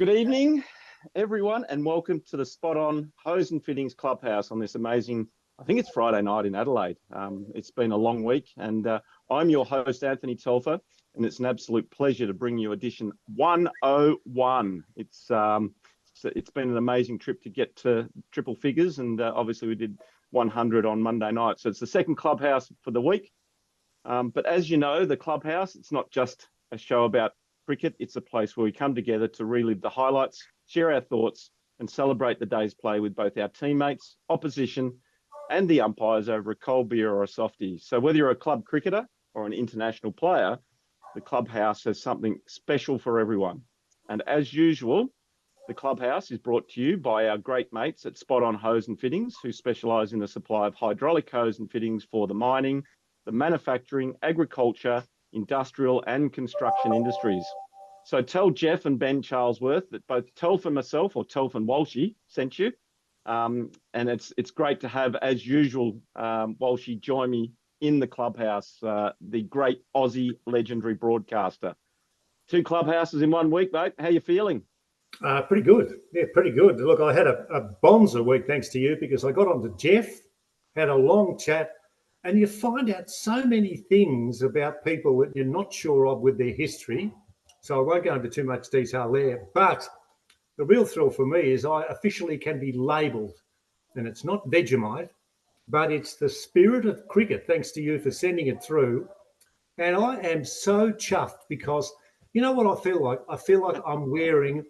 Good evening, everyone, and welcome to the Spot On Hose and Fittings Clubhouse on this amazing, I think it's Friday night in Adelaide. It's been a long week, and I'm your host, Anthony Telfer, and it's an absolute pleasure to bring you edition 101. It's been an amazing trip to get to triple figures, and obviously we did 100 on Monday night. So it's the second Clubhouse for the week. But as you know, the Clubhouse, it's not just a show about cricket. It's a place where we come together to relive the highlights, share our thoughts, and celebrate the day's play with both our teammates, opposition, and the umpires over a cold beer or a softie. So whether you're a club cricketer or an international player, the Clubhouse has something special for everyone. And as usual, the Clubhouse is brought to you by our great mates at Spot On Hose and Fittings, who specialise in the supply of hydraulic hose and fittings for the mining, the manufacturing, agriculture, industrial and construction industries. So tell Jeff and Ben Charlesworth that both Telf and myself, or Telf and Walshy, sent you. And it's great to have, as usual, Walshy join me in the Clubhouse, the great Aussie legendary broadcaster. 2 Clubhouses in 1 week, mate. How you feeling? Pretty good. Yeah, pretty good. Look, I had a bonza week thanks to you, because I got on to Jeff, had a long chat, and you find out so many things about people that you're not sure of with their history. So I won't go into too much detail there. But the real thrill for me is I officially can be labelled, and it's not Vegemite, but it's the spirit of cricket, thanks to you for sending it through. And I am so chuffed because, you know what I feel like? I feel like I'm wearing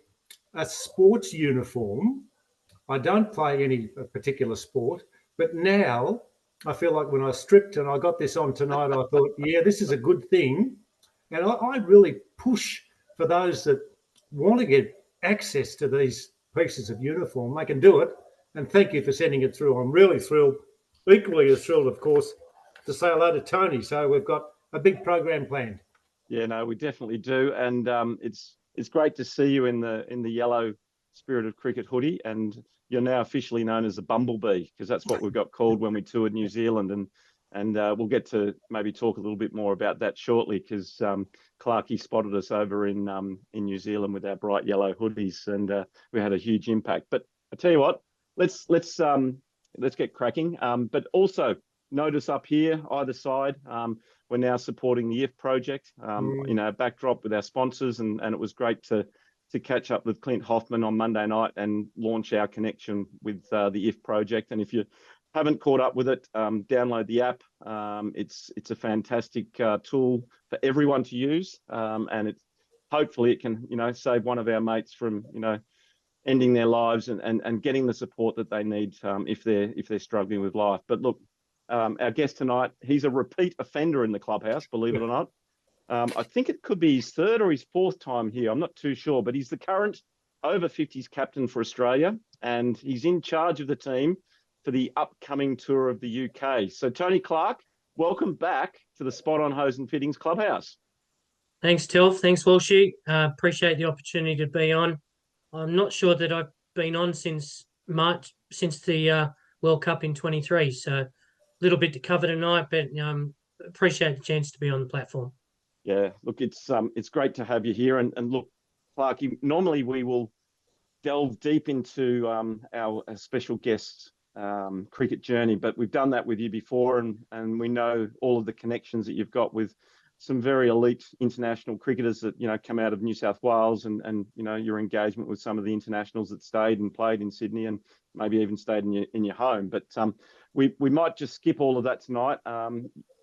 a sports uniform. I don't play any particular sport, but now I feel like when I stripped and I got this on tonight, I thought, yeah, this is a good thing. And I really push for those that want to get access to these pieces of uniform. They can do it. And thank you for sending it through. I'm really thrilled, equally as thrilled, of course, to say hello to Tony. So we've got a big program planned. Yeah, no, we definitely do. And it's great to see you in the yellow Spirit of Cricket hoodie, and you're now officially known as the Bumblebee, because that's what we got called when we toured New Zealand, and we'll get to maybe talk a little bit more about that shortly, because Clarkey spotted us over in New Zealand with our bright yellow hoodies, and we had a huge impact. But I tell you what, let's get cracking. But also notice up here either side, we're now supporting the IF project, in our backdrop with our sponsors, and it was great to catch up with Clint Hoffman on Monday night and launch our connection with the IF project. And if you haven't caught up with it, download the app. It's a fantastic tool for everyone to use, and hopefully it can save one of our mates from ending their lives and getting the support that they need if they're struggling with life. But look, our guest tonight, he's a repeat offender in the Clubhouse, believe it or not. I think it could be his 3rd or his 4th time here. I'm not too sure, but he's the current over 50s captain for Australia, and he's in charge of the team for the upcoming tour of the UK. So Tony Clark, welcome back to the Spot On Hose and Fittings Clubhouse. Thanks, Telf. Thanks, Walshy. Appreciate the opportunity to be on. I'm not sure that I've been on since March, since the World Cup in 23. So a little bit to cover tonight, but appreciate the chance to be on the platform. Yeah, look, it's great to have you here. And look, Clark, normally we will delve deep into our special guest cricket journey, but we've done that with you before, and we know all of the connections that you've got with some very elite international cricketers that come out of New South Wales, and your engagement with some of the internationals that stayed and played in Sydney and maybe even stayed in your home. But we might just skip all of that tonight.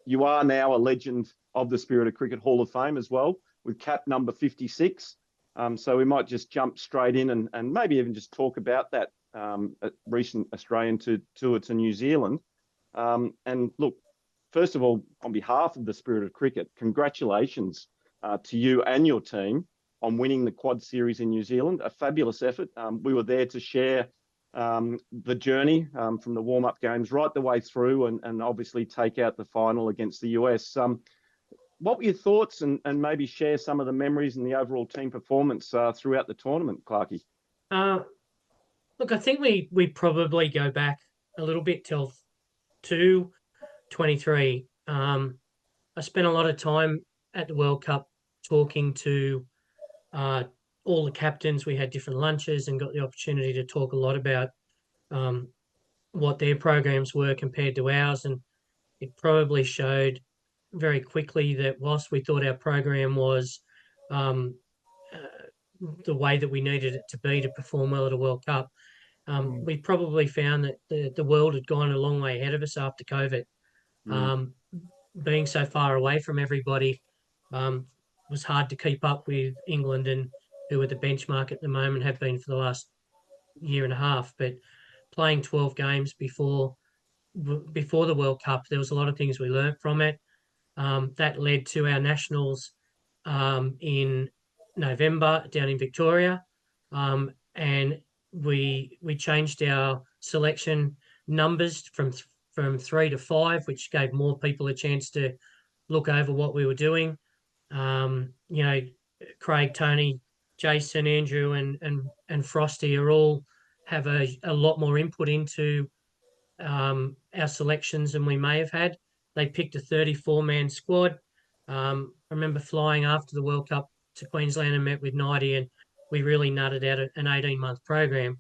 You are now a legend of the Spirit of Cricket Hall of Fame as well, with cap number 56. So we might just jump straight in and maybe even just talk about that recent Australian tour to New Zealand. And look, first of all, on behalf of the Spirit of Cricket, congratulations to you and your team on winning the Quad Series in New Zealand. A fabulous effort. We were there to share the journey from the warm-up games right the way through, and obviously take out the final against the US. What were your thoughts, and maybe share some of the memories and the overall team performance throughout the tournament, Clarkey? Look, I think we probably go back a little bit till 23. I spent a lot of time at the World Cup talking to all the captains, we had different lunches and got the opportunity to talk a lot about um, what their programs were compared to ours. And it probably showed very quickly that whilst we thought our program was um, the way that we needed it to be to perform well at a World Cup, we probably found that the world had gone a long way ahead of us after COVID. Mm. Being so far away from everybody was hard to keep up with England, and who are the benchmark at the moment, have been for the last year and a half. But playing 12 games before the World Cup, there was a lot of things we learnt from it. That led to our nationals in November down in Victoria, and we changed our selection numbers from 3 to 5, which gave more people a chance to look over what we were doing. You know, Craig, Tony, Jason, Andrew, and Frosty are all have a lot more input into our selections than we may have had. They picked a 34-man squad. I remember flying after the World Cup to Queensland and met with Nighty, and we really nutted out an 18-month program,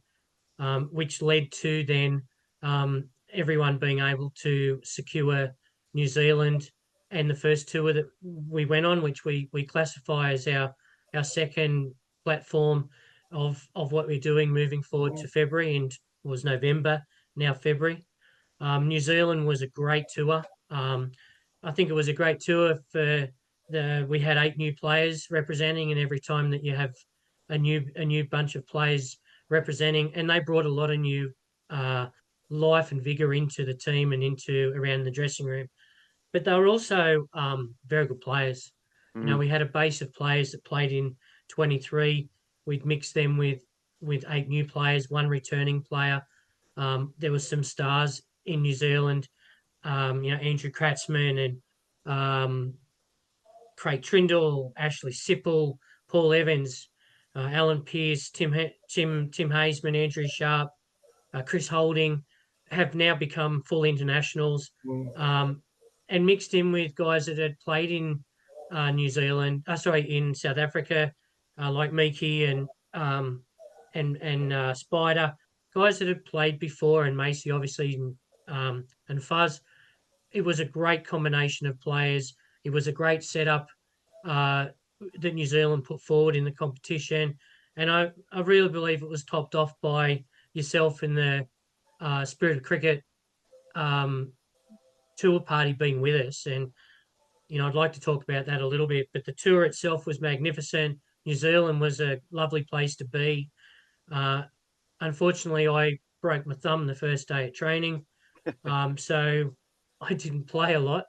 which led to then everyone being able to secure New Zealand and the first tour that we went on, which we classify as our second platform of what we're doing moving forward to February, and was November, now February. New Zealand was a great tour. I think it was a great tour for we had 8 new players representing, and every time that you have a new bunch of players representing, and they brought a lot of new uh, life and vigor into the team and into around the dressing room. But they were also very good players. You know, Mm. we had a base of players that played in 23. We'd mixed them with 8 new players, one returning player. There was some stars in New Zealand, you know, Andrew Kratzman and Craig Trindle, Ashley Sipple, Paul Evans, Alan Pearce, Tim Hazeman, Andrew Sharp, Chris Holding, have now become full internationals, um, and mixed in with guys that had played in New Zealand, in South Africa, like Miki and Spider, guys that had played before, and Macy obviously, and Fuzz. It was a great combination of players. It was a great setup uh, that New Zealand put forward in the competition, and I really believe it was topped off by yourself and the Spirit of Cricket um, tour party being with us. And you know, I'd like to talk about that a little bit. But the tour itself was magnificent. New Zealand was a lovely place to be. Uh, Unfortunately, I broke my thumb the first day of training, so I didn't play a lot.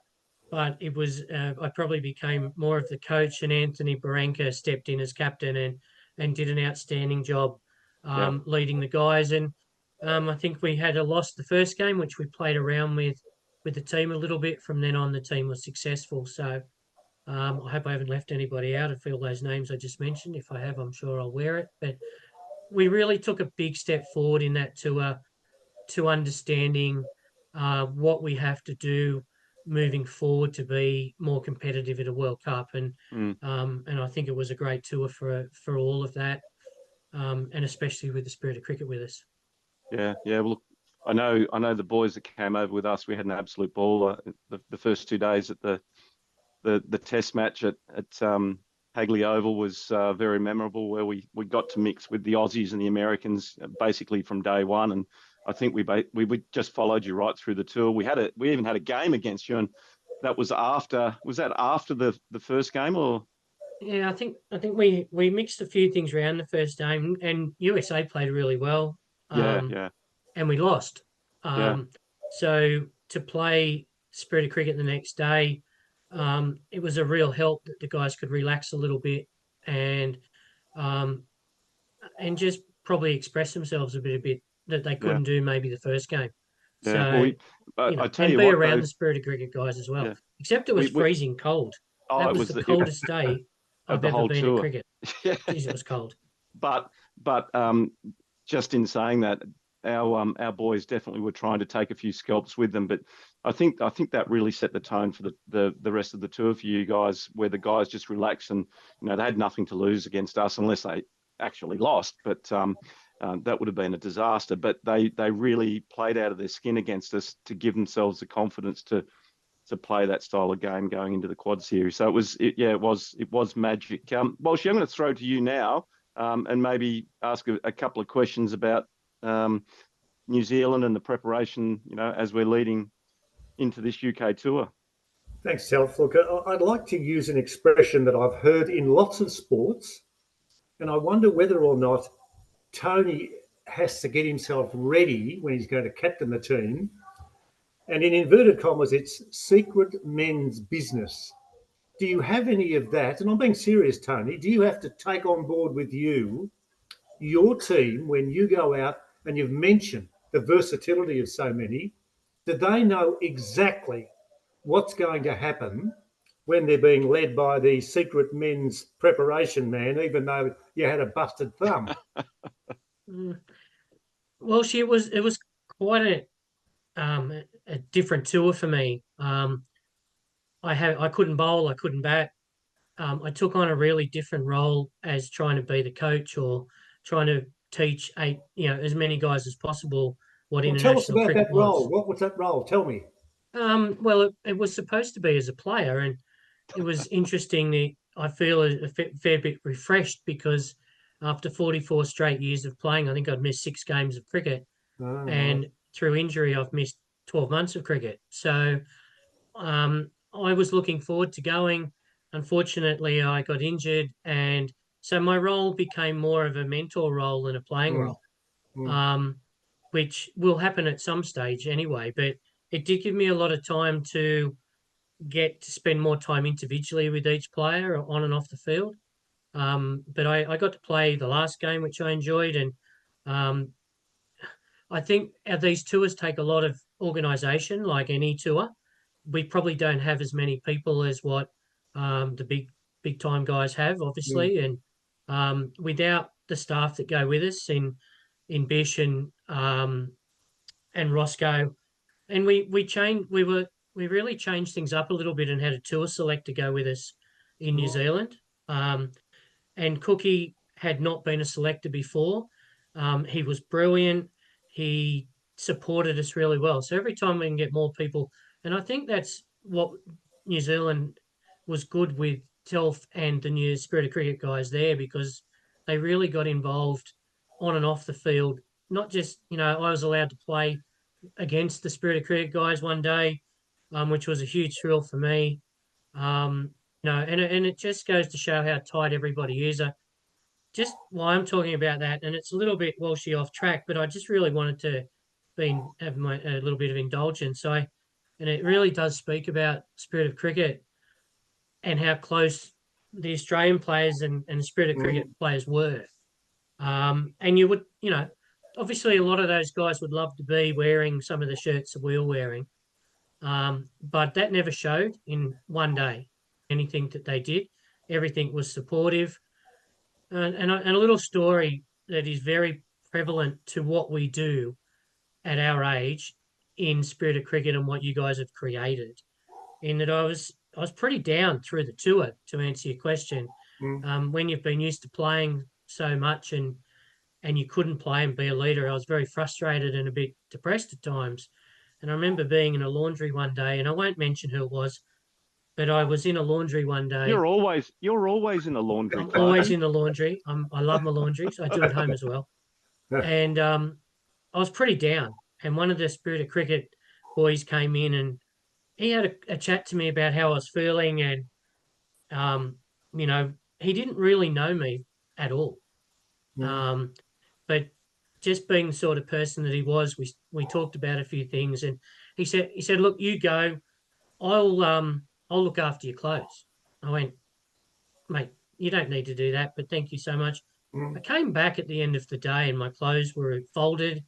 But it was I probably became more of the coach, and Anthony Baranka stepped in as captain and did an outstanding job Yeah. leading the guys. And I think we had a loss the first game, which we played around with the team a little bit. From then on, the team was successful. So I hope I haven't left anybody out of all those names I just mentioned. If I have, I'm sure I'll wear it. But we really took a big step forward in that tour to understanding what we have to do moving forward to be more competitive at a World Cup, Mm. and I think it was a great tour for all of that, and especially with the Spirit of Cricket with us. Yeah. Yeah. Well, look, I know the boys that came over with us. We had an absolute ball the first 2 days at the test match at Hagley Oval was very memorable, where we got to mix with the Aussies and the Americans basically from day one. And I think we just followed you right through the tour. We even had a game against you, and that was after the first game, or Yeah, I think we mixed a few things around the first game, and USA played really well, yeah, um, yeah, and we lost. yeah, So to play Spirit of Cricket the next day, it was a real help that the guys could relax a little bit and um, and just probably express themselves a bit that they yeah, couldn't do maybe the first game. yeah. So I tell and you be what around though, the Spirit of Cricket guys as well. yeah, Except it was we freezing cold. oh, That it was was the yeah, coldest day of I've the ever whole been at tour. cricket. Yeah, Geez, it was cold. but just in saying that, our boys definitely were trying to take a few scalps with them. But I think that really set the tone for the rest of the tour for you guys, where the guys just relaxed and they had nothing to lose against us unless actually lost, but that would have been a disaster. But they really played out of their skin against us to give themselves the confidence to play that style of game going into the quad series. So it was magic. Walshy, I'm going to throw to you now and maybe ask a couple of questions about New Zealand and the preparation, as we're leading into this UK tour. Thanks, Telf. Look, I'd like to use an expression that I've heard in lots of sports, and I wonder whether or not Tony has to get himself ready when he's going to captain the team. And in inverted commas, it's secret men's business. Do you have any of that? And I'm being serious, Tony. Do you have to take on board with you your team when you go out, and you've mentioned the versatility of so many? Do they know exactly what's going to happen when they're being led by the secret men's preparation man, even though you had a busted thumb? Well, it was quite a different tour for me. I couldn't bowl, I couldn't bat. I took on a really different role as trying to be the coach or trying to teach as many guys as possible what Well, tell us international about cricket that was. role. What was that role? Tell me. Well, it was supposed to be as a player, and it was interesting. I feel a fair bit refreshed because after 44 straight years of playing, I think I'd missed 6 games of cricket, and through injury, I've missed 12 months of cricket. So I was looking forward to going. Unfortunately, I got injured, and so my role became more of a mentor role than a playing role, um, which will happen at some stage anyway. But it did give me a lot of time to get to spend more time individually with each player on and off the field. But I got to play the last game, which I enjoyed, and um, I think these tours take a lot of organisation, like any tour. We probably don't have as many people as what the big time guys have, obviously, and without the staff that go with us in Bish and Roscoe, and we really changed things up a little bit and had a tour selector go with us in New Zealand. And Cookie had not been a selector before. He was brilliant. He supported us really well. So every time we can get more people, and I think that's what New Zealand was good with Telf and the new Spirit of Cricket guys there, because they really got involved on and off the field. Not just, I was allowed to play against the Spirit of Cricket guys one day, which was a huge thrill for me. Um, and it just goes to show how tight everybody is. Just why I'm talking about that, and it's a little bit Walshy off track, but I just really wanted to have a little bit of indulgence. And it really does speak about Spirit of Cricket and how close the Australian players and the Spirit of Cricket players were. And you would, obviously a lot of those guys would love to be wearing some of the shirts that we were wearing. But that never showed in one day, anything that they did. Everything was supportive. And a little story that is very prevalent to what we do at our age in Spirit of Cricket and what you guys have created. In that I was pretty down through the tour, to answer your question. When you've been used to playing so much and you couldn't play and be a leader, I was very frustrated and a bit depressed at times. And I remember being in a laundry one day, and I won't mention who it was, but I was in a laundry one day. You're always in the laundry. I'm always in the laundry. I love my laundry, so I do at home as well. And I was pretty down. And one of the Spirit of Cricket boys came in, and he had a chat to me about how I was feeling, and he didn't really know me at all. But just being the sort of person that he was, we talked about a few things, and he said, "Look, you go. I'll look after your clothes." I went, "Mate, you don't need to do that, but thank you so much." I came back at the end of the day, and my clothes were folded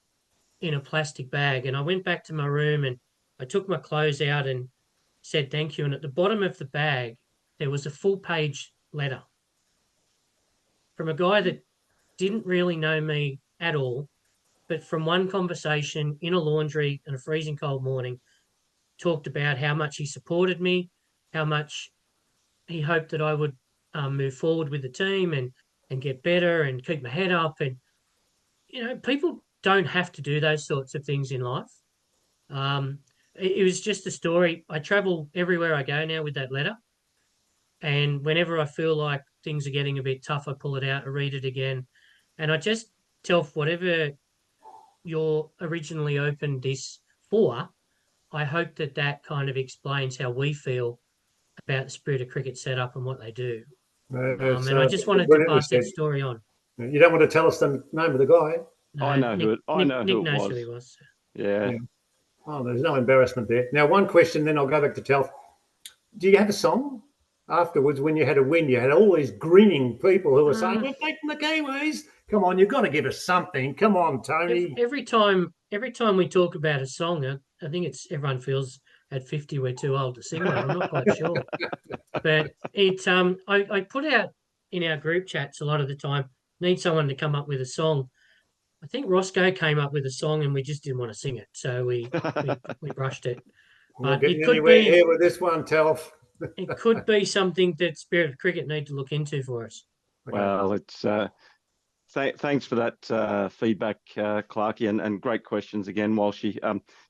in a plastic bag, and I went back to my room and I took my clothes out and said thank you. And at the bottom of the bag, there was a full-page letter from a guy that didn't really know me at all, but from one conversation in a laundry on a freezing cold morning, talked about how much he supported me, how much he hoped that I would move forward with the team, and and get better and keep my head up. And, people don't have to do those sorts of things in life. It was just a story. I travel everywhere I go now with that letter. And whenever I feel like things are getting a bit tough, I pull it out, I read it again. And I just tell whatever you're originally opened this for, I hope that that kind of explains how we feel about the Spirit of Cricket setup and what they do. It's And I just wanted to brilliantly pass that said. story on. You don't want to tell us the name of the guy? No, I know Nick, I know Nick who it knows was. who he was. Yeah. Yeah. Oh, there's no embarrassment there. Now, one question, then I'll go back to Telf. Do you have a song afterwards when you had a win? You had all these grinning people who were saying, "We're beating the Kiwis." Come on, you've got to give us something. Come on, Tony. Every time we talk about a song, I think it's everyone feels at 50 we're too old to sing one. I'm not quite sure, but it's I put out in our group chats a lot of the time. Need someone to come up with a song. I think Roscoe came up with a song and we just didn't want to sing it, so we brushed it. We're not But getting anywhere here with this one, Telf. it could be something that Spirit of Cricket need to look into for us. Okay. Well, it's thanks for that feedback, Clarkey, and great questions again, Walshy.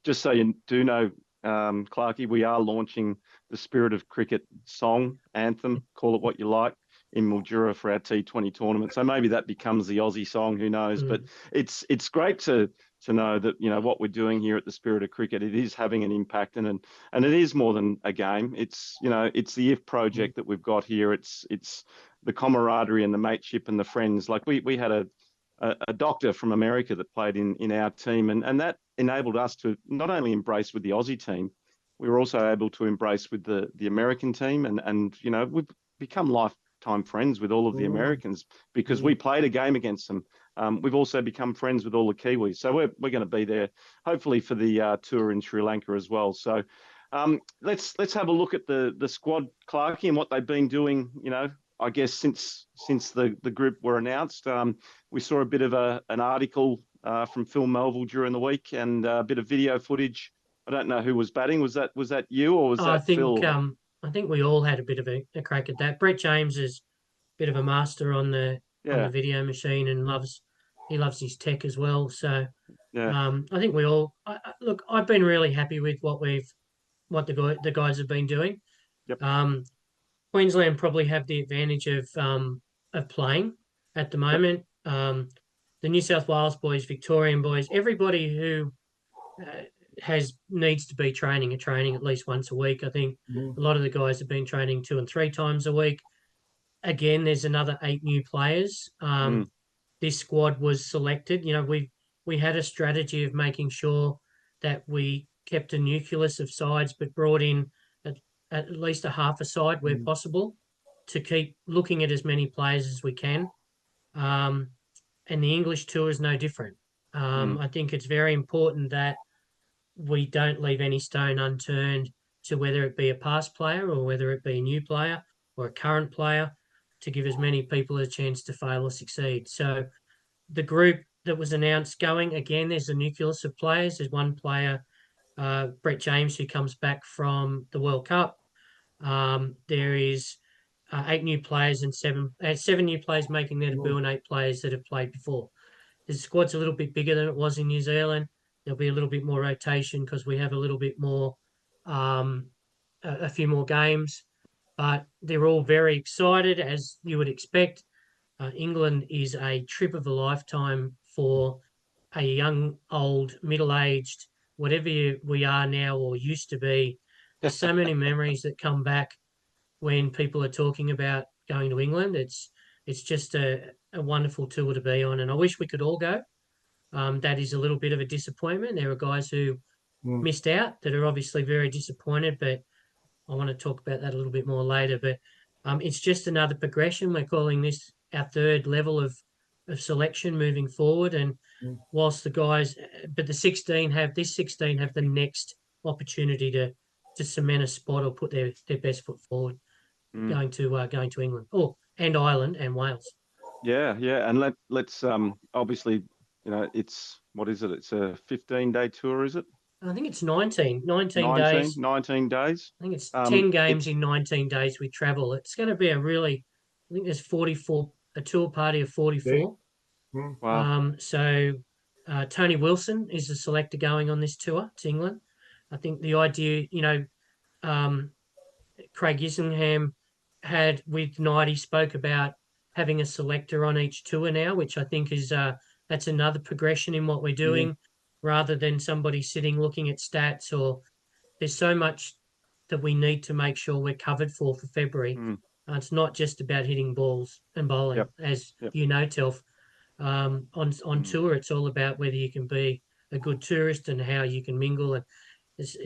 Just so you do know, Clarkey, we are launching the Spirit of Cricket song anthem. Call it what you like, in Mildura for our T20 tournament. So maybe that becomes the Aussie song. Who knows? But it's great to know that what we're doing here at the Spirit of Cricket, it is having an impact, and it is more than a game. It's it's the IF project that we've got here. It's the camaraderie and the mateship and the friends. Like we had a doctor from America that played in our team, and that enabled us to not only embrace with the Aussie team, we were also able to embrace with the American team, and we've become lifetime friends with all of the Americans because we played a game against them. We've also become friends with all the Kiwis, so we're going to be there hopefully for the tour in Sri Lanka as well. So let's have a look at the squad, Clarkey, and what they've been doing. I guess since the group were announced, we saw a bit of an article from Phil Melville during the week and a bit of video footage. I don't know who was batting. Was that you or was that Phil? I think we all had a bit of a crack at that. Brett James is a bit of a master on the video machine and loves his tech as well. So I think we all look. I've been really happy with what the guys have been doing. Yep. Queensland probably have the advantage of playing at the moment. The New South Wales boys, Victorian boys, everybody who needs to be training at least once a week. I think a lot of the guys have been training 2 and 3 times a week. Again, there's another 8 new players. This squad was selected. We had a strategy of making sure that we kept a nucleus of sides, but brought in at least a half a side where possible to keep looking at as many players as we can. And the English tour is no different. I think it's very important that we don't leave any stone unturned to whether it be a past player or whether it be a new player or a current player, to give as many people a chance to fail or succeed. So the group that was announced going, again, there's a nucleus of players. There's one player, Brett James, who comes back from the World Cup. There is 8 new players and 7 new players making their debut and 8 players that have played before. The squad's a little bit bigger than it was in New Zealand. There'll be a little bit more rotation because we have a little bit more, a few more games. But they're all very excited, as you would expect. England is a trip of a lifetime for a young, old, middle-aged, whatever we are now or used to be. There's so many memories that come back when people are talking about going to England. It's just a wonderful tour to be on, and I wish we could all go. That is a little bit of a disappointment. There are guys who missed out that are obviously very disappointed, but I want to talk about that a little bit more later. But it's just another progression. We're calling this our 3rd level of selection moving forward. And whilst the guys, but the 16 have the next opportunity to cement a spot or put their best foot forward, going to England and Ireland and Wales. Yeah, and let's obviously it's what is it? It's a 15-day tour, is it? I think it's 19 days. 19 days. I think it's 10 games in 19 days we travel. It's going to be I think there's 44 a tour party of 44. Wow. So Tony Wilson is the selector going on this tour to England. I think the idea, Craig Isingham had with Knight, he spoke about having a selector on each tour now, which I think is that's another progression in what we're doing, rather than somebody sitting looking at stats. Or there's so much that we need to make sure we're covered for February. It's not just about hitting balls and bowling, as you know, Telf. On tour, it's all about whether you can be a good tourist and how you can mingle. And this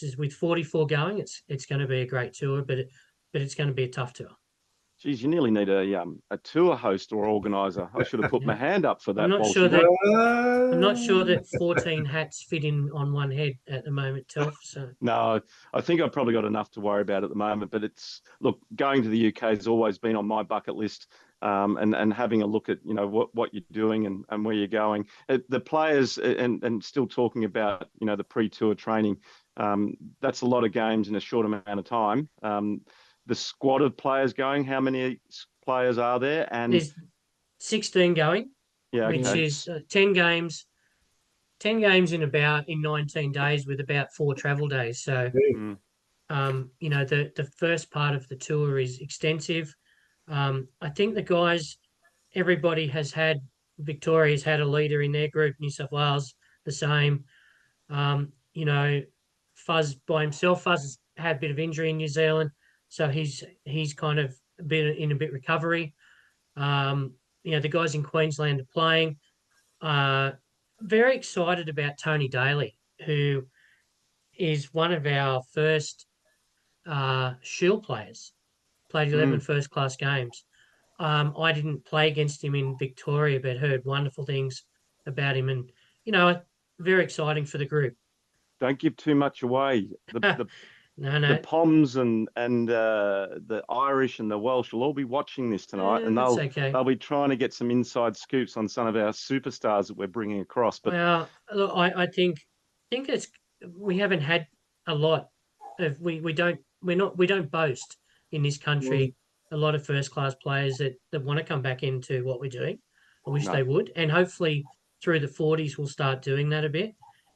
is with 44 going. It's going to be a great tour, but it's going to be a tough tour. Geez, you nearly need a tour host or organizer. I should have put my hand up for that. I'm not sure that 14 hats fit in on one head at the moment, Telf. So no, I think I've probably got enough to worry about at the moment. But look, going to the UK has always been on my bucket list, and having a look at what you're doing and where you're going. The players and still talking about the pre-tour training. That's a lot of games in a short amount of time. The squad of players going, how many players are there? And there's 16 going, which is 10 games in 19 days with about 4 travel days. So, the first part of the tour is extensive. I think the guys, Victoria's had a leader in their group, New South Wales, the same. Fuzz by himself, Fuzz has had a bit of injury in New Zealand. So he's kind of been in a bit recovery. The guys in Queensland are playing. Very excited about Tony Daly, who is one of our first Shield players. Played 11 first-class games. I didn't play against him in Victoria, but heard wonderful things about him, and very exciting for the group. Don't give too much away. No. The Poms and the Irish and the Welsh will all be watching this tonight, and they'll be trying to get some inside scoops on some of our superstars that we're bringing across. But look, I think we haven't had a lot of we don't boast in this country a lot of first class players that want to come back into what we're doing. I wish they would, and hopefully through the 40s we'll start doing that a bit.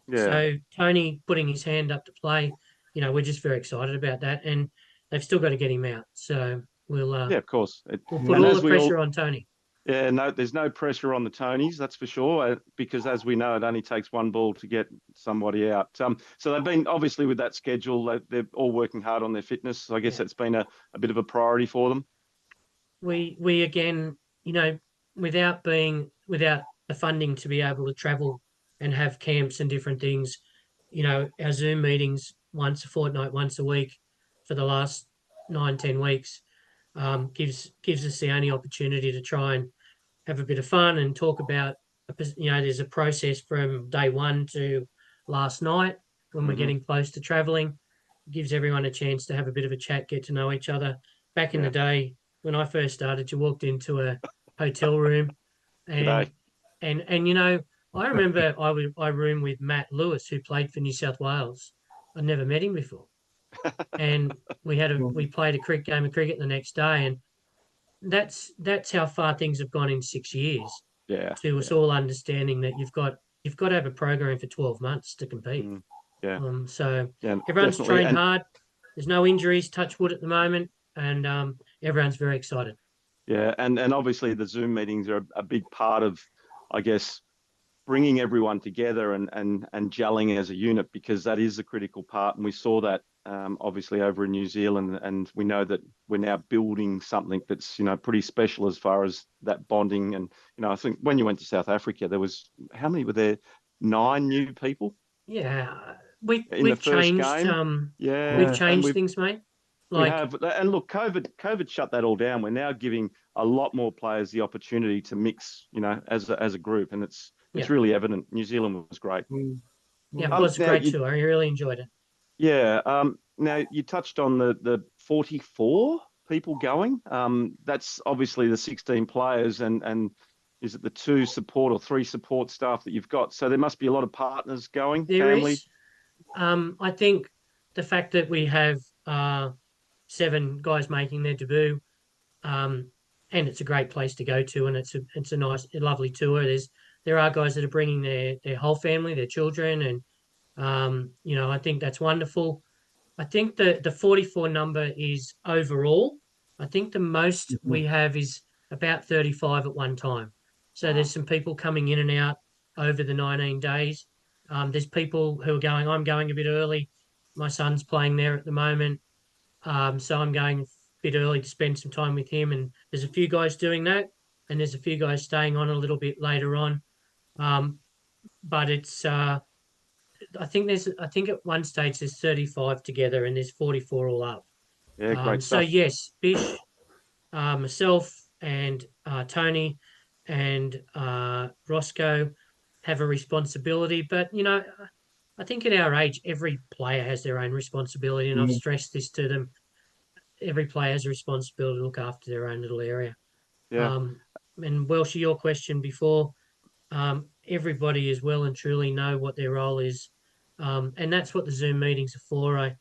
Yeah. So Tony putting his hand up to play. We're just very excited about that, and they've still got to get him out. So we'll of course, we'll put all the pressure on Tony. Yeah, no, there's no pressure on the Tonys, that's for sure, because as we know, it only takes one ball to get somebody out. So they've been, obviously with that schedule, they're all working hard on their fitness. So I guess that's been a bit of a priority for them. We again, without the funding to be able to travel and have camps and different things, our Zoom meetings once a fortnight, once a week for the last 9-10 weeks gives us the only opportunity to try and have a bit of fun and talk about, there's a process from day one to last night when we're getting close to traveling. It gives everyone a chance to have a bit of a chat, get to know each other. Back in the day, when I first started, you walked into a hotel room and I remember I roomed with Matt Lewis, who played for New South Wales. I'd never met him before. And we played a game of cricket the next day, and that's how far things have gone in 6 years. Yeah. To us all understanding that you've got to have a program for 12 months to compete. So everyone's trained hard. There's no injuries, touch wood at the moment, and everyone's very excited. Yeah, and obviously the Zoom meetings are a big part of, I guess, bringing everyone together and gelling as a unit, because that is a critical part. And we saw that obviously over in New Zealand, and we know that we're now building something that's, pretty special as far as that bonding. And, I think when you went to South Africa, there was, how many were there? 9 new people? Yeah. We've changed we've changed things, mate. We have, and look, COVID shut that all down. We're now giving a lot more players the opportunity to mix, as a group, and it's really evident. New Zealand was great. Yeah, it was a great tour. I really enjoyed it. Yeah. Now you touched on the 44 people going. That's obviously the 16 players, and is it the 2 support or 3 support staff that you've got? So there must be a lot of partners going. Family. I think the fact that we have 7 guys making their debut, and it's a great place to go to, and it's a nice, a lovely tour. There are guys that are bringing their whole family, their children, and I think that's wonderful. I think the 44 number is overall. I think the most we have is about 35 at one time. So there's some people coming in and out over the 19 days. There's people who are going, I'm going a bit early. My son's playing there at the moment. So I'm going a bit early to spend some time with him. And there's a few guys doing that. And there's a few guys staying on a little bit later on. But it's I think at one stage there's 35 together and there's 44 all up. Yeah, great So stuff. yes, Bish, myself, and Tony, and Roscoe have a responsibility. But I think at our age, every player has their own responsibility, and I've Mm. stressed this to them. Every player has a responsibility to look after their own little area. Yeah. And Welsh, your question before, everybody is well and truly know what their role is, and that's what the Zoom meetings are for.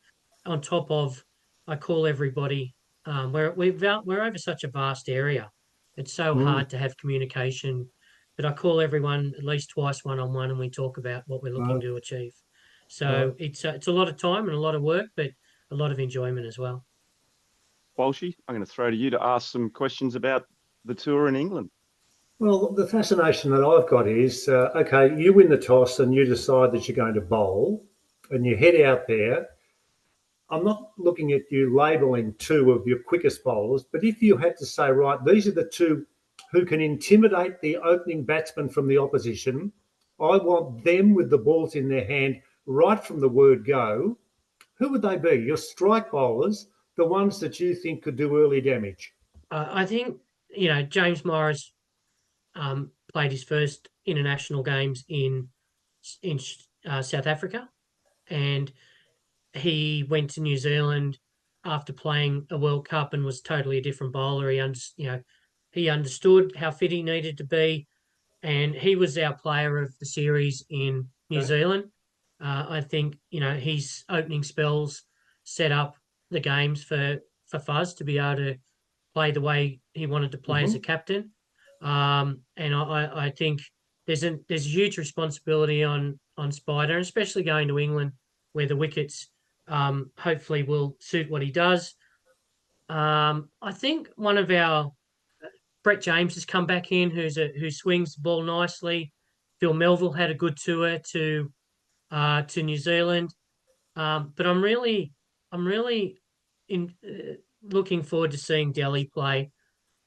On top of, I call everybody. We're over such a vast area. It's so Mm. hard to have communication, but I call everyone at least twice one on one, and we talk about what we're looking Right, to achieve. right. So it's a lot of time and a lot of work, but a lot of enjoyment as well. Walshy, I'm going to throw to you to ask some questions about the tour in England. Well, the fascination that I've got is okay, you win the toss and you decide that you're going to bowl and you head out there. I'm not looking at you labelling two of your quickest bowlers, but if you had to say, right, these are the two who can intimidate the opening batsman from the opposition, I want them with the balls in their hand right from the word go. Who would they be? Your strike bowlers, the ones that you think could do early damage. I think James Morris played his first international games in South Africa, and he went to New Zealand after playing a World Cup and was totally a different bowler. He understood how fit he needed to be, and he was our player of the series in New Okay. Zealand. I think his opening spells set up the games for Fuzz to be able to play the way he wanted to play as a Mm-hmm. captain. And I think there's a huge responsibility on Spider, especially going to England where the wickets hopefully will suit what he does. I think one of our Brett James has come back in, who swings the ball nicely. Phil Melville had a good tour to New Zealand, but I'm really in looking forward to seeing Delhi play.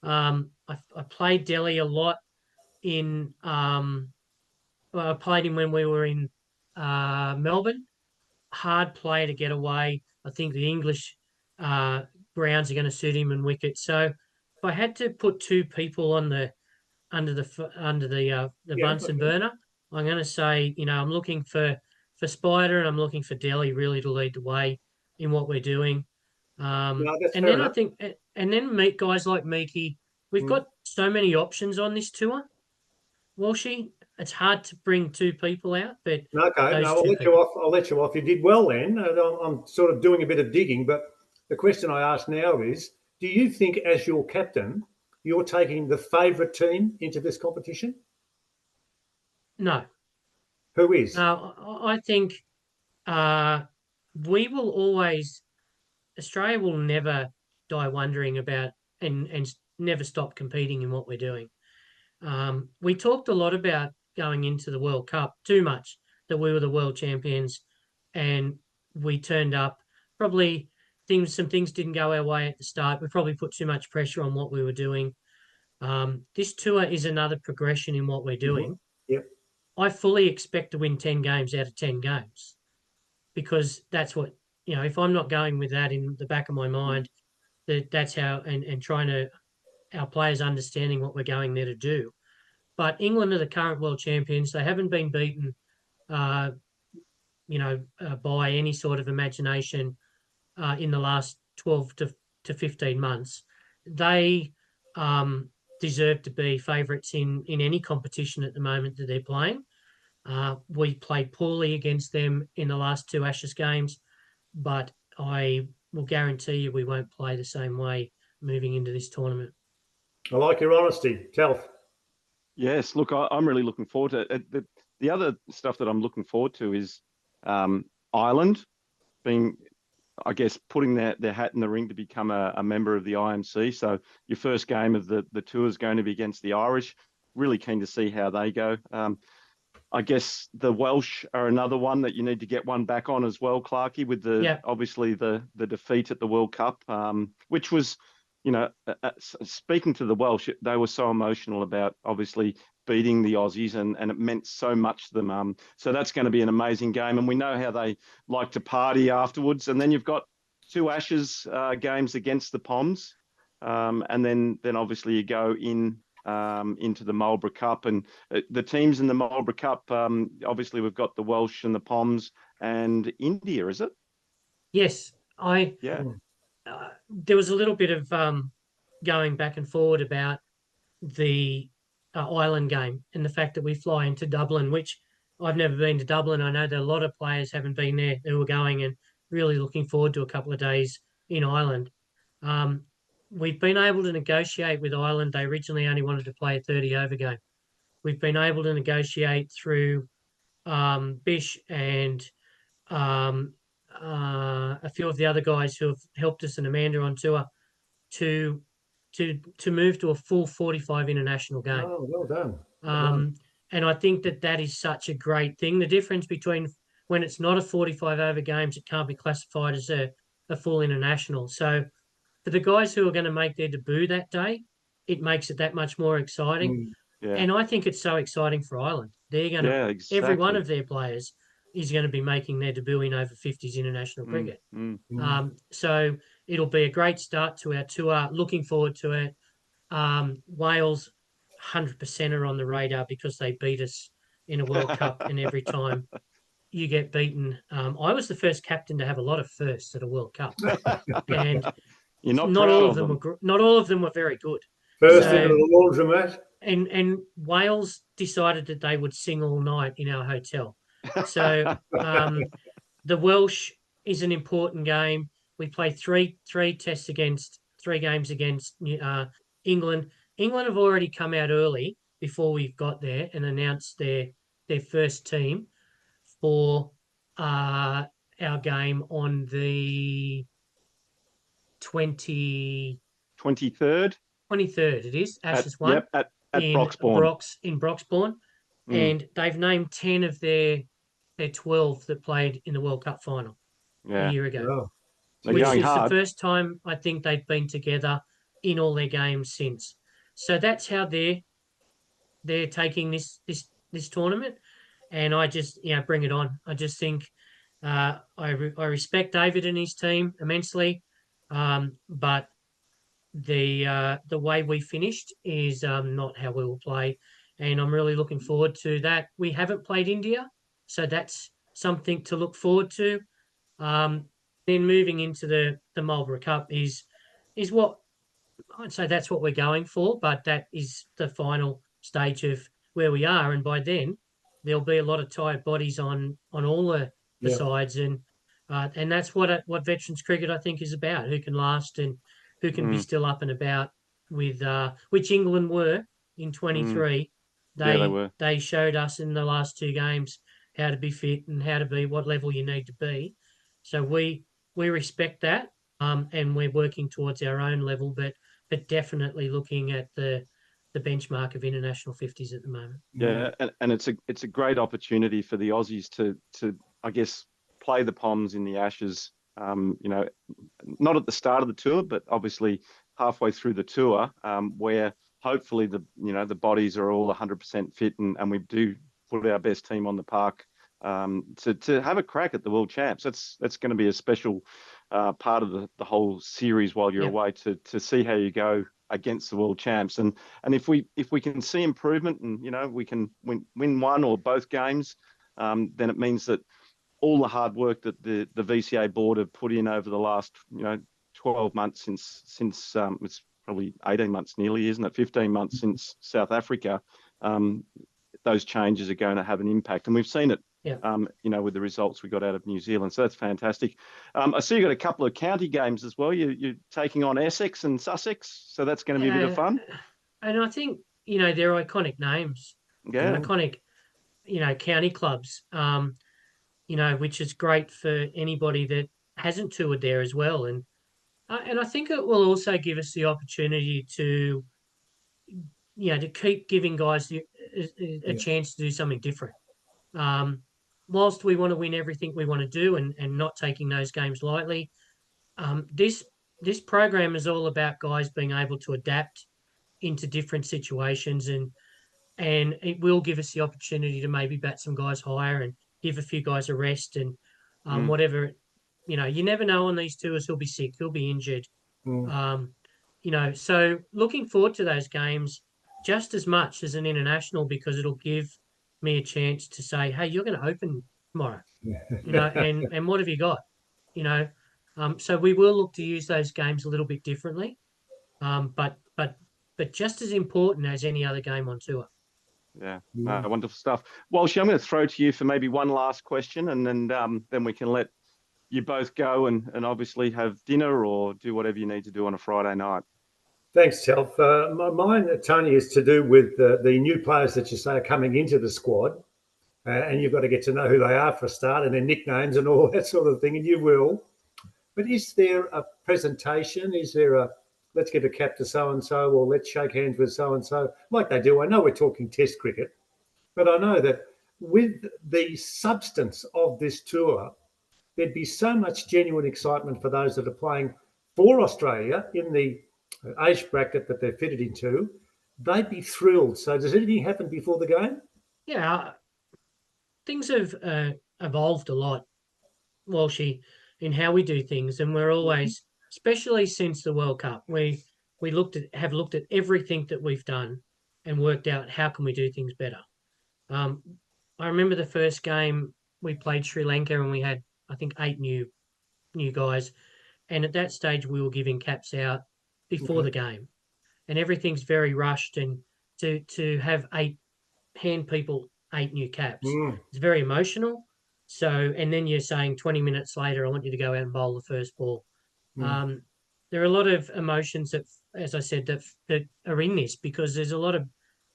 I played Delhi a lot I played him when we were in Melbourne. Hard player to get away. I think the English uh, grounds are going to suit him and wicket. So if I had to put two people on the under the Yeah. Bunsen burner, I'm going to say I'm looking for Spider and I'm looking for Delhi really to lead the way in what we're doing. No, that's And fair then I enough. think, and then meet guys like Miki. We've Mm. got so many options on this tour. Walshy, it's hard to bring two people out, but Okay, those no, I'll two let you people. off. I'll let you off. You did well then. I'm sort of doing a bit of digging, but the question I ask now is: do you think, as your captain, you're taking the favourite team into this competition? No, Who is? no, I think uh, we will always, Australia will never die wondering about and never stop competing in what we're doing. We talked a lot about going into the World Cup, too much, that we were the world champions, and we turned up. Probably some things didn't go our way at the start. We probably put too much pressure on what we were doing. This tour is another progression in what we're Hmm. doing. Yep. I fully expect to win 10 games out of 10 games because that's what, if I'm not going with that in the back of my mind, that's how, and trying to, our players understanding what we're going there to do. But England are the current world champions. They haven't been beaten, uh, by any sort of imagination in the last 12 to 15 months. They deserve to be favourites in any competition at the moment that they're playing. We played poorly against them in the last two Ashes games, but I will guarantee you we won't play the same way moving into this tournament. I like your honesty, Telf. Yes, look, I'm really looking forward to it. The other stuff that I'm looking forward to is Ireland being, I guess, putting their hat in the ring to become a member of the IMC. So your first game of the tour is going to be against the Irish. Really keen to see how they go. I guess the Welsh are another one that you need to get one back on as well, Clarkey, with Yeah, obviously the defeat at the World Cup, which was, speaking to the Welsh, they were so emotional about obviously beating the Aussies, and it meant so much to them. So that's going to be an amazing game, and we know how they like to party afterwards. And then you've got two Ashes games against the Poms, and then obviously you go into the Marlborough Cup, and the teams in the Marlborough Cup. Obviously, we've got the Welsh and the Poms and India. Is it? yes. I Yeah. There was a little bit of going back and forward about the Ireland game and the fact that we fly into Dublin, which I've never been to Dublin. I know that a lot of players haven't been there who are going and really looking forward to a couple of days in Ireland. Um, we've been able to negotiate with Ireland. They originally only wanted to play a 30 over game. We've been able to negotiate through Bish and um, a few of the other guys who have helped us and Amanda on tour to to move to a full 45 international game. Oh, well done. Well done. And I think that that is such a great thing. The difference between when it's not a 45 over games, it can't be classified as a full international. So for the guys who are going to make their debut that day, it makes it that much more exciting. Mm. Yeah. And I think it's so exciting for Ireland. They're going to, Yeah. every one Exactly. of their players is going to be making their debut in over 50s international Mm, cricket. mm. So it'll be a great start to our tour. Looking forward to it. Wales 100% are on the radar because they beat us in a World Cup, and every time you get beaten, I was the first captain to have a lot of firsts at a World Cup, and You're not not proud all of of them them. were not all of them were very good. First into So the laundromat. and Wales decided that they would sing all night in our hotel. So the Welsh is an important game. We play three games against England. England have already come out early before we've got there and announced their first team for our game on the 20 23rd 23rd. It is at Ashes one yep at in Broxbourne. Broxbourne, Mm, and they've named 10 of their 12 that played in the World Cup final a yeah, year ago, Oh, they're which going is the hard. first time I think they've been together in all their games since. So that's how they're taking this tournament, and I just bring it on. I just think I respect David and his team immensely, but the way we finished is not how we will play, and I'm really looking forward to that. We haven't played India, so that's something to look forward to. Um, then moving into the Marlborough Cup is what I'd say that's what we're going for, but that is the final stage of where we are, and by then there'll be a lot of tired bodies on all the yeah. sides, and that's what veterans cricket I think is about: who can last and who can be Mm, still up and about. With which England were in mm. 23, Yeah, they they were. they showed us in the last two games how to be fit and how to be what level you need to be. So we respect that, and we're working towards our own level, but definitely looking at the benchmark of international 50s at the moment. Yeah, and it's a great opportunity for the Aussies to I guess play the Poms in the Ashes. Not at the start of the tour, but obviously halfway through the tour, where hopefully the bodies are all 100% fit, and we do put our best team on the park to have a crack at the World Champs. That's going to be a special part of the whole series while you're Yep. away to see how you go against the World Champs. And if we can see improvement, and we can win one or both games, then it means that all the hard work that the VCA board have put in over the last 12 months since it's probably 18 months nearly, isn't it? 15 months since South Africa. Those changes are going to have an impact, and we've seen it. Yeah. With the results we got out of New Zealand, so that's fantastic. I see you got a couple of county games as well. You're taking on Essex and Sussex, so that's going to be a bit of fun. and I think, they're iconic names, Yeah. iconic, county clubs, which is great for anybody that hasn't toured there as well. And I think it will also give us the opportunity to, to keep giving guys a Yeah. chance to do something different. Um, whilst we want to win everything we want to do, and not taking those games lightly, this program is all about guys being able to adapt into different situations, and it will give us the opportunity to maybe bat some guys higher and give a few guys a rest, and Mm. whatever. You never know on these tours. He'll be sick. He'll be injured. Mm. So looking forward to those games just as much as an international, because it'll give me a chance to say, hey, you're going to open tomorrow, and what have you got? You know, so we will look to use those games a little bit differently, but just as important as any other game on tour. Yeah, Mm. wonderful stuff. Walshy, I'm going to throw to you for maybe one last question, and then we can let you both go and obviously have dinner or do whatever you need to do on a Friday night. Thanks, Telf. Mine, Tony, is to do with the new players that you say are coming into the squad, and you've got to get to know who they are for a start, and their nicknames and all that sort of thing, and you will. But is there a presentation? Is there a let's get a cap to so and so, or let's shake hands with so and so, like they do? I know we're talking Test cricket, but I know that with the substance of this tour, there'd be so much genuine excitement for those that are playing for Australia in the age bracket that they're fitted into. They'd be thrilled. So, does anything happen before the game? Yeah, things have evolved a lot, Walshy, in how we do things, and we're always, especially since the World Cup, we have looked at everything that we've done and worked out how can we do things better. Um, I remember the first game we played Sri Lanka, and we had, I think, 8 new guys, and at that stage we were giving caps out before Okay. the game, and everything's very rushed, and to have hand people 8 new caps, Mm, it's very emotional. So, and then you're saying 20 minutes later, I want you to go out and bowl the first ball. mm, Um, there are a lot of emotions that, as I said, that are in this, because there's a lot of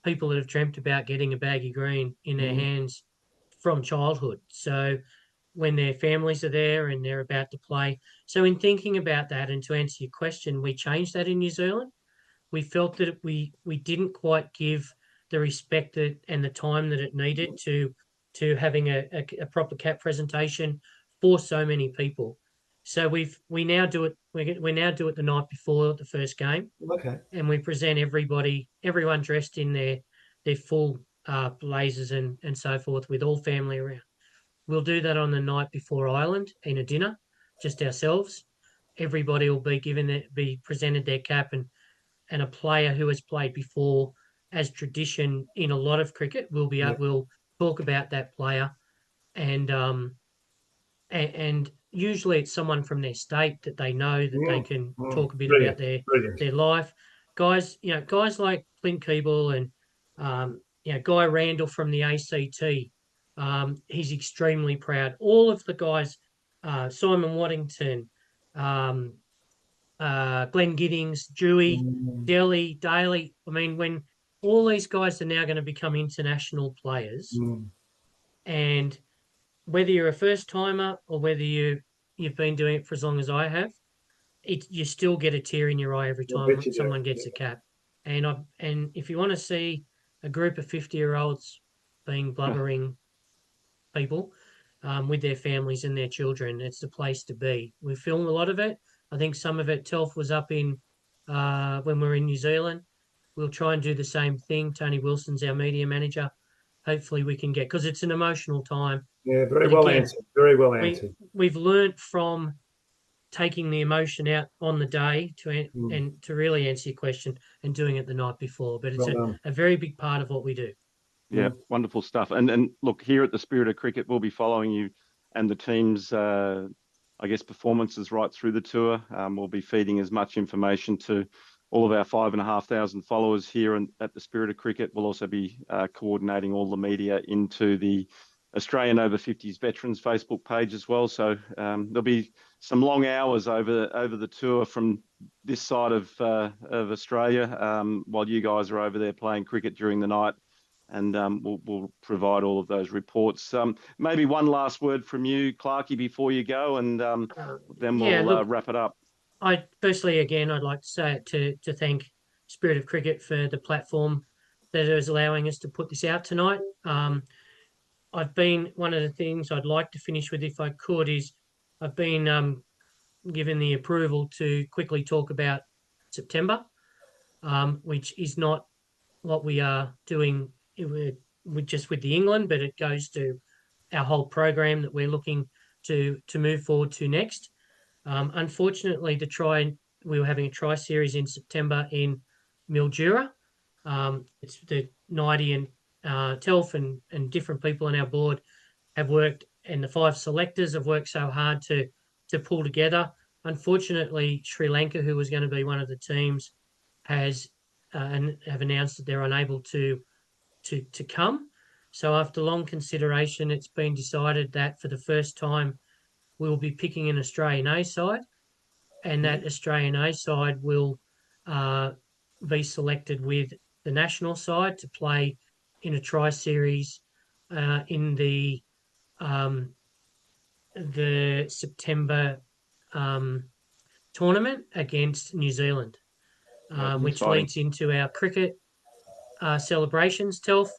people that have dreamt about getting a baggy green in their mm. hands from childhood. So when their families are there and they're about to play. So in thinking about that, and to answer your question, we changed that in New Zealand. We felt that we didn't quite give the respect and the time that it needed to having a proper cap presentation for so many people. So we now do it. We now do it the night before the first game, Okay. and we present everyone dressed in their full blazers and so forth, with all family around. We'll do that on the night before Ireland in a dinner, just ourselves. Everybody will be presented their cap, and a player who has played before, as tradition in a lot of cricket, Yeah. will talk about that player, and and usually it's someone from their state that they know, that they Mm, can mm. talk a bit about Brilliant. Brilliant. their life. Guys like Clint Keeble and Guy Randall from the ACT. He's extremely proud. All of the guys, Simon Waddington, um, Glenn Giddings, Dewey, Mm, Delhi, Daly. I mean, when all these guys are now going to become international players, mm. and whether you're a first timer or whether you've been doing it for as long as I have, you still get a tear in your eye every I bet time you do. someone gets a cap. And if you want to see a group of 50-year-olds being blubbering people, with their families and their children, it's the place to be. We film a lot of it. I think some of it, Telf was up in when we were in New Zealand. We'll try and do the same thing. Tony Wilson's our media manager. Hopefully we can get, because it's an emotional time. Yeah, very But well again, answered. Very well we answered. we've learnt from taking the emotion out on the day Mm. and to really answer your question, and doing it the night before. But it's Well done. a very big part of what we do. Yeah, Mm. wonderful stuff. And look, here at the Spirit of Cricket, we'll be following you and the team's, I guess, performances right through the tour. We'll be feeding as much information to all of our 5,500 followers here at the Spirit of Cricket. We'll also be coordinating all the media into the Australian over 50s veterans Facebook page as well. So there'll be some long hours over the tour from this side of Australia, while you guys are over there playing cricket during the night, and we'll provide all of those reports. Maybe one last word from you, Clarkey, before you go, and then we'll wrap it up. I'd like to say to thank Spirit of Cricket for the platform that is allowing us to put this out tonight. I've been, one of the things I'd like to finish with, if I could, is I've been given the approval to quickly talk about September, which is not what we are doing just with the England, but it goes to our whole program that we're looking to move forward to next. Unfortunately, we were having a try series in September in Mildura. It's the Nighty and Telf and different people on our board have worked, and the 5 selectors have worked so hard to pull together. Unfortunately, Sri Lanka, who was going to be one of the teams, has and have announced that they're unable to come. So after long consideration, it's been decided that for the first time we'll be picking an Australian A side, and that Australian A side will be selected with the national side to play in a try series in the September tournament against New Zealand, which leads into our cricket celebrations, Telf,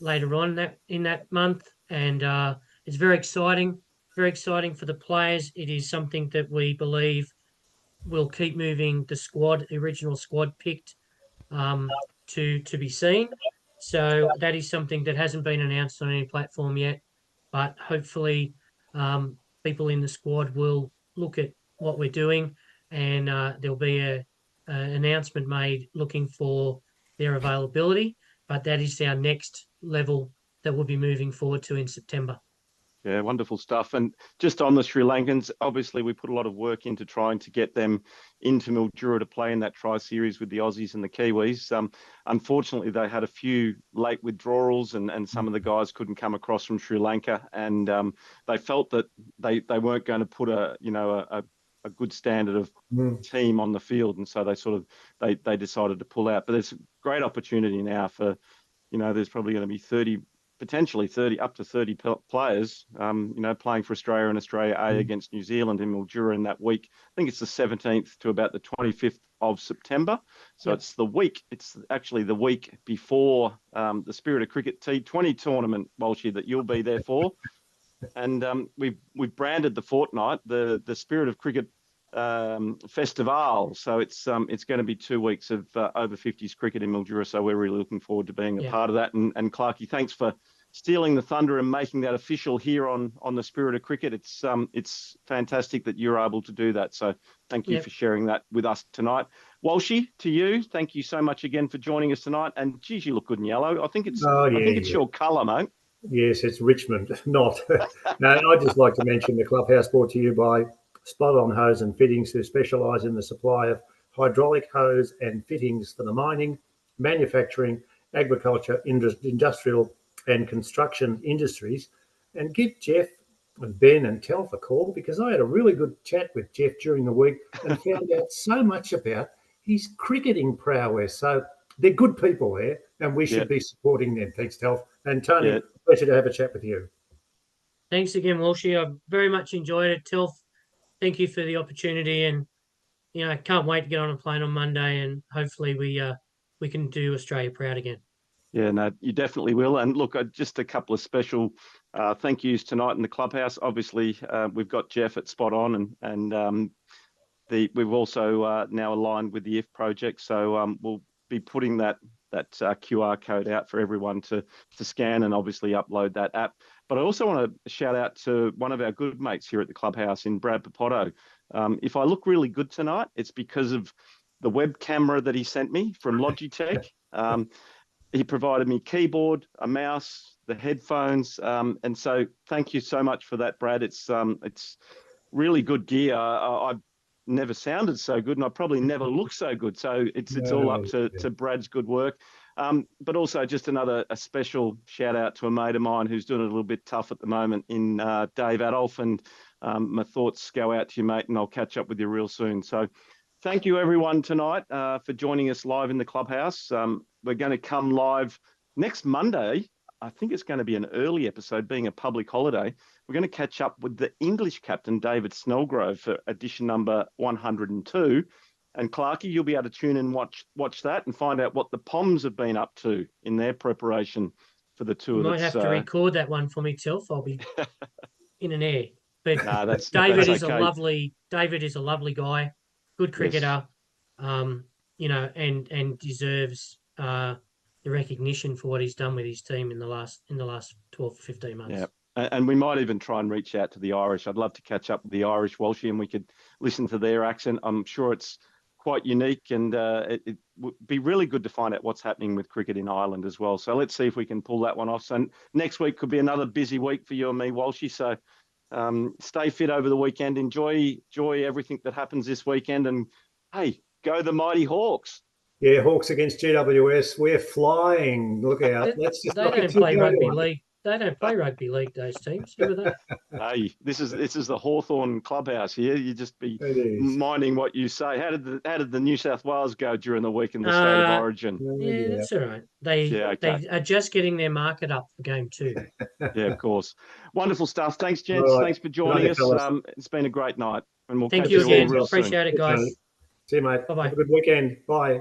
later on in that month, and it's very exciting for the players. It is something that we believe will keep moving the original squad picked to be seen. So that is something that hasn't been announced on any platform yet, but hopefully people in the squad will look at what we're doing, and there'll be an announcement made looking for their availability. But that is our next level that we'll be moving forward to in September. Yeah, wonderful stuff. And just on the Sri Lankans, obviously we put a lot of work into trying to get them into Mildura to play in that try series with the Aussies and the Kiwis. Unfortunately, they had a few late withdrawals, and some of the guys couldn't come across from Sri Lanka, and they felt that they weren't going to put a good standard of team on the field, and so they decided to pull out. But there's a great opportunity now for, there's probably going to be potentially 30 up to 30 players, playing for Australia and Australia A against New Zealand in Mildura in that week. I think it's the 17th to about the 25th of September. So It's actually the week before the Spirit of Cricket T20 tournament, Walshy, that you'll be there for. And we've branded the fortnight the Spirit of Cricket Festival. So it's going to be 2 weeks of over 50s cricket in Mildura. So we're really looking forward to being a part of that. And Clarkey, thanks for stealing the thunder and making that official here on the Spirit of Cricket. It's fantastic that you're able to do that. So thank you for sharing that with us tonight. Walshy, to you, thank you so much again for joining us tonight. And geez, you look good in yellow. I think it's your colour, mate. Yes, it's Richmond, not. No, I'd just like to mention the clubhouse brought to you by Spot On Hose and Fittings, who specialise in the supply of hydraulic hose and fittings for the mining, manufacturing, agriculture, industrial and construction industries. And give Jeff and Ben and Telf a call, because I had a really good chat with Jeff during the week and found out so much about his cricketing prowess. So they're good people there, and we should be supporting them. Thanks, Telf. And Tony, pleasure to have a chat with you. Thanks again, Walshy. I very much enjoyed it. Telf, thank you for the opportunity, and I can't wait to get on a plane on Monday, and hopefully we can do Australia proud again. Yeah, no, you definitely will. And look, just a couple of special thank yous tonight in the clubhouse. Obviously, we've got Jeff at Spot On, and we've also now aligned with the IF project. So we'll be putting that QR code out for everyone to scan and obviously upload that app. But I also want to shout out to one of our good mates here at the clubhouse in Brad Popotto. If I look really good tonight, it's because of the web camera that he sent me from Logitech. He provided me keyboard, a mouse, the headphones, and so thank you so much for that, Brad. It's really good gear. I've never sounded so good, and I probably never looked so good. So it's all up to Brad's good work. But also just a special shout out to a mate of mine who's doing it a little bit tough at the moment in Dave Adolf. And my thoughts go out to you, mate, and I'll catch up with you real soon. So thank you, everyone, tonight for joining us live in the clubhouse. We're going to come live next Monday. I think it's going to be an early episode, being a public holiday. We're going to catch up with the English captain, David Snellgrove, for edition number 102. And Clarkey, you'll be able to tune in, watch that, and find out what the Poms have been up to in their preparation for the tour. You might have to record that one for me, Telf. I'll be in an air. But David is a lovely guy, good cricketer, and deserves the recognition for what he's done with his team in the last 12, 15 months. Yeah. And we might even try and reach out to the Irish. I'd love to catch up with the Irish, Walshy, and we could listen to their accent. I'm sure it's quite unique, and it would be really good to find out what's happening with cricket in Ireland as well. So let's see if we can pull that one off. So next week could be another busy week for you and me, Walshy. So stay fit over the weekend. Enjoy everything that happens this weekend, and hey, go the mighty Hawks. Yeah, Hawks against GWS. We're flying. Look out. They don't play rugby league. They don't play rugby league, those teams. Who are they? Hey, this is the Hawthorn clubhouse here. You just be minding what you say. How did the New South Wales go during the week in the state of origin? Yeah, that's all right. They are just getting their market up for game 2. Yeah, of course. Wonderful stuff. Thanks, gents. Right. Thanks for joining us. It's been a great night, and we'll Thank catch you you again. all real soon. Appreciate it, guys. See you, mate. Bye-bye. Have a good weekend. Bye.